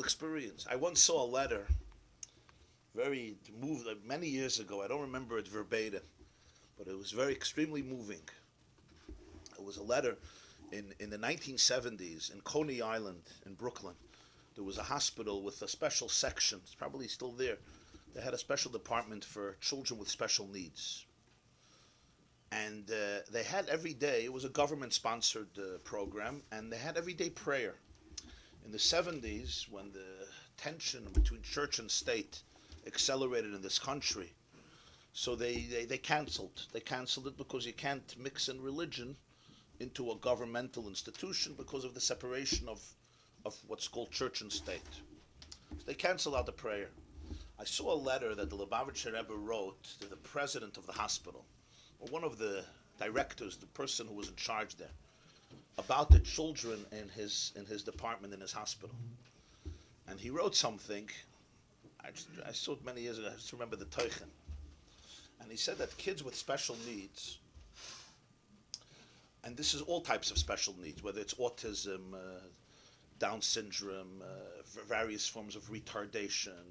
experience. I once saw a letter, very moved, many years ago. I don't remember it verbatim, but it was very extremely moving. It was a letter in the 1970s in Coney Island in Brooklyn. There was a hospital with a special section. It's probably still there. They had a special department for children with special needs. And they had every day, it was a government-sponsored program, and they had everyday prayer. In the 70s, when the tension between church and state accelerated in this country, so they canceled. They canceled it because you can't mix in religion into a governmental institution because of the separation of what's called church and state. So they canceled out the prayer. I saw a letter that the Lubavitcher Rebbe wrote to the president of the hospital, or one of the directors, the person who was in charge there, about the children in his department, in his hospital. And he wrote something, I saw it many years ago, I just remember the Teuchen. And he said that kids with special needs, and this is all types of special needs, whether it's autism, Down syndrome, various forms of retardation,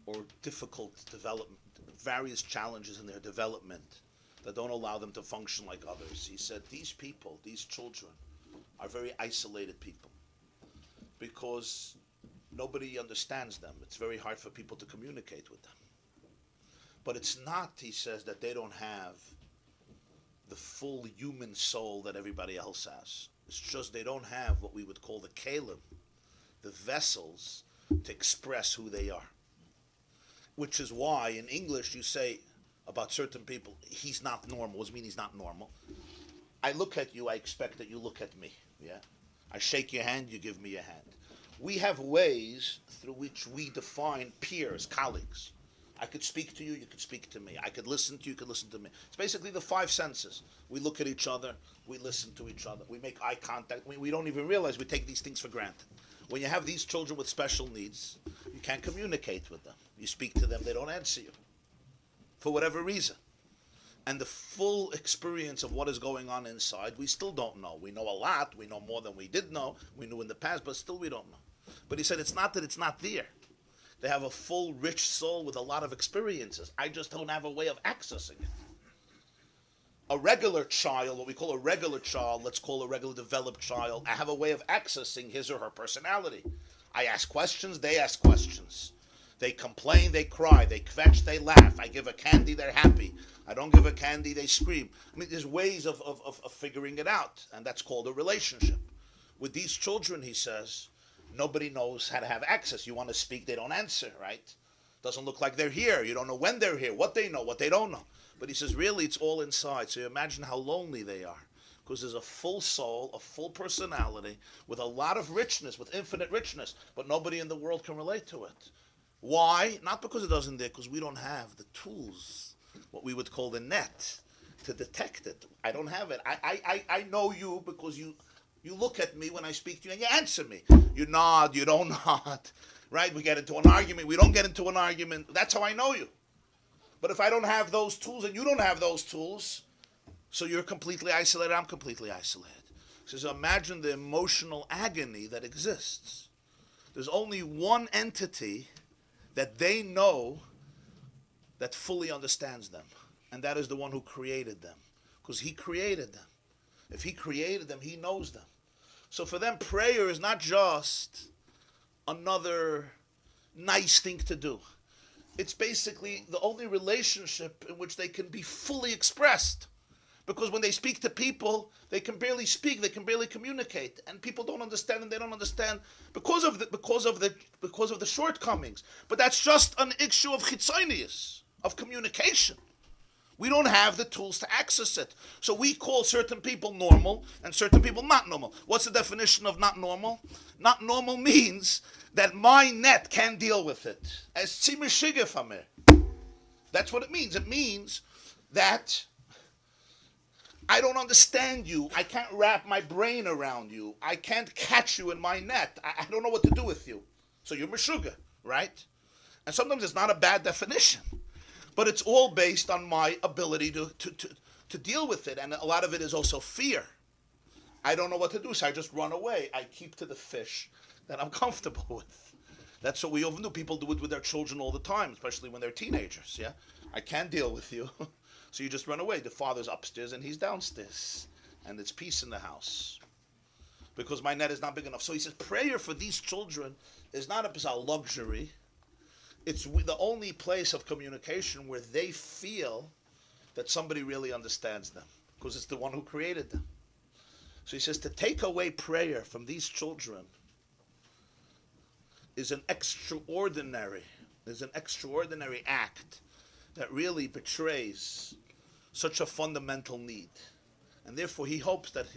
or difficult development, various challenges in their development that don't allow them to function like others. He said these people, these children, are very isolated people because nobody understands them. It's very hard for people to communicate with them. But it's not, he says, that they don't have the full human soul that everybody else has. It's just they don't have what we would call the kalim, the vessels to express who they are. Which is why in English you say about certain people, he's not normal. What does it mean he's not normal? I look at you, I expect that you look at me. Yeah, I shake your hand, you give me a hand. We have ways through which we define peers, colleagues. I could speak to you, you could speak to me. I could listen to you, you could listen to me. It's basically the five senses. We look at each other, we listen to each other, we make eye contact. We don't even realize we take these things for granted. When you have these children with special needs, you can't communicate with them. You speak to them, they don't answer you. For whatever reason. And the full experience of what is going on inside, we still don't know. We know a lot, we know more than we did know, we knew in the past, but still we don't know. But he said it's not that it's not there. They have a full, rich soul with a lot of experiences. I just don't have a way of accessing it. A regular child, what we call a regular child, let's call a regular developed child, I have a way of accessing his or her personality. I ask questions, they ask questions. They complain, they cry, they kvetch, they laugh. I give a candy, they're happy. I don't give a candy, they scream. I mean, there's ways of figuring it out, and that's called a relationship. With these children, he says, nobody knows how to have access. You want to speak, they don't answer, right? Doesn't look like they're here. You don't know when they're here, what they know, what they don't know. But he says, really, it's all inside. So you imagine how lonely they are. Because there's a full soul, a full personality, with a lot of richness, with infinite richness. But nobody in the world can relate to it. Why? Not because it doesn't there, because we don't have the tools, what we would call the net, to detect it. I don't have it. I know you because you look at me when I speak to you and you answer me. You nod, you don't nod, right? We get into an argument, we don't get into an argument. That's how I know you. But if I don't have those tools and you don't have those tools, so you're completely isolated, I'm completely isolated. So imagine the emotional agony that exists. There's only one entity that they know that fully understands them. And that is the one who created them. Because he created them. If he created them, he knows them. So for them, prayer is not just another nice thing to do. It's basically the only relationship in which they can be fully expressed. Because when they speak to people, they can barely speak, they can barely communicate, and people don't understand, and they don't understand because of the shortcomings. But that's just an issue of chitzonius, of communication. We don't have the tools to access it. So we call certain people normal and certain people not normal. What's the definition of not normal? Not normal means that my net can't deal with it. As tzimishigefamir. That's what it means. It means that I don't understand you. I can't wrap my brain around you. I can't catch you in my net. I don't know what to do with you. So you're meshuga, right? And sometimes it's not a bad definition. But it's all based on my ability to deal with it. And a lot of it is also fear. I don't know what to do, so I just run away. I keep to the fish that I'm comfortable with. That's what we often do. People do it with their children all the time, especially when they're teenagers. Yeah, I can't deal with you, so you just run away. The father's upstairs and he's downstairs, and it's peace in the house because my net is not big enough. So he says, prayer for these children is not a luxury. It's the only place of communication where they feel that somebody really understands them, because it's the one who created them. So he says to take away prayer from these children is an extraordinary act that really betrays such a fundamental need. And therefore he hopes that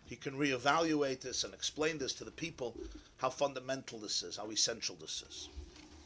he can reevaluate this and explain this to the people, how fundamental this is, how essential this is.